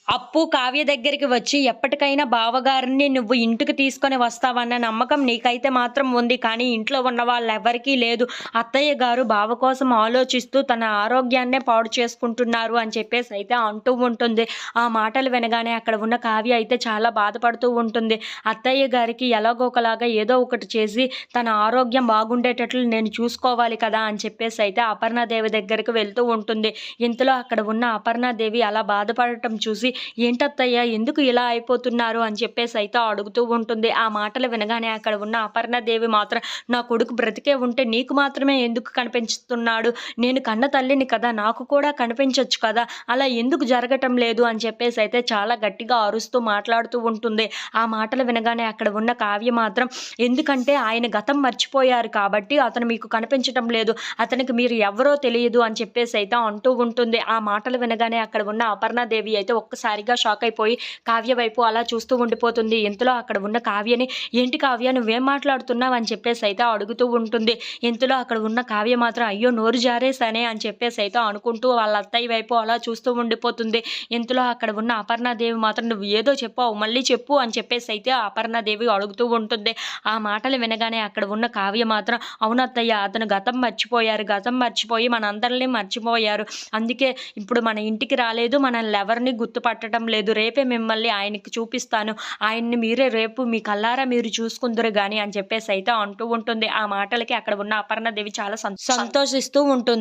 అప్పు కావ్య దగ్గరికి వచ్చి ఎప్పటికైనా బావగారిని నువ్వు ఇంటికి తీసుకొని వస్తావన్న నమ్మకం నీకైతే మాత్రం ఉంది. కానీ ఇంట్లో ఉన్న వాళ్ళెవ్వరికీ లేదు. అత్తయ్య గారు బావ కోసం ఆలోచిస్తూ తన ఆరోగ్యాన్నే పాడు చేసుకుంటున్నారు అని చెప్పేసి అయితే అంటూ ఉంటుంది. ఆ మాటలు వినగానే అక్కడ ఉన్న కావ్య అయితే చాలా బాధపడుతూ ఉంటుంది. అత్తయ్య గారికి ఎలాగోకలాగా ఏదో ఒకటి చేసి తన ఆరోగ్యం బాగుండేటట్లు నేను చూసుకోవాలి కదా అని చెప్పేసి అయితే అపర్ణాదేవి దగ్గరికి వెళ్తూ ఉంటుంది. ఇంతలో అక్కడ ఉన్న అపర్ణాదేవి అలా బాధపడటం చూసి, ఏంటత్తయ్య ఎందుకు ఇలా అయిపోతున్నారు అని చెప్పేసి అయితే అడుగుతూ ఉంటుంది. ఆ మాటలు వినగానే అక్కడ ఉన్న అపర్ణాదేవి మాత్రం, నా కొడుకు బ్రతికే ఉంటే నీకు మాత్రమే ఎందుకు కనిపించుతున్నాడు? నేను కన్న తల్లిని కదా, నాకు కూడా కనిపించొచ్చు కదా, అలా ఎందుకు జరగటం లేదు అని చెప్పేసి అయితే చాలా గట్టిగా అరుస్తూ మాట్లాడుతూ ఉంటుంది. ఆ మాటలు వినగానే అక్కడ ఉన్న కావ్య మాత్రం, ఎందుకంటే ఆయన గతం మర్చిపోయారు కాబట్టి అతను మీకు కనిపించటం లేదు, అతనికి మీరు ఎవరో తెలియదు అని చెప్పేసి అయితే అంటూ ఉంటుంది. ఆ మాటలు వినగానే అక్కడ ఉన్న అపర్ణాదేవి అయితే ఒక్కసారిగా షాక్ అయిపోయి కావ్య వైపు అలా చూస్తూ ఉండిపోతుంది. ఇంతలో అక్కడ ఉన్న కావ్యని, ఏంటి కావ్య నువ్వేం మాట్లాడుతున్నావు అని చెప్పేసి అయితే అడుగుతూ ఉంటుంది. ఇంతలో అక్కడ ఉన్న కావ్య మాత్రం, అయ్యో నోరు జారేసానే అని చెప్పేసి అయితే అనుకుంటూ వాళ్ళ అత్తయ్య వైపు అలా చూస్తూ ఉండిపోతుంది. ఇంతలో అక్కడ ఉన్న అపర్ణాదేవి మాత్రం, నువ్వు ఏదో చెప్పావు మళ్ళీ చెప్పు అని చెప్పేసి అయితే అపర్ణాదేవి అడుగుతూ ఉంటుంది. ఆ మాటలు వినగానే అక్కడ ఉన్న కావ్య మాత్రం, అవునత్తయ్య అతను గతం మర్చిపోయి మనందరినీ మర్చిపోయారు, అందుకే ఇప్పుడు మన ఇంటికి రాలేదు, మనల్ని ఎవరిని గుర్తుపట్టడం లేదు, రేపే మిమ్మల్ని ఆయనకి చూపిస్తాను, ఆయన్ని మీరే రేపు మీ కల్లారా మీరు చూసుకుందరు గాని అని చెప్పేసి అయితే అంటూ ఉంటుంది. ఆ మాటలకి అక్కడ ఉన్న అపర్ణాదేవి చాలా సంతోషిస్తూ ఉంటుంది.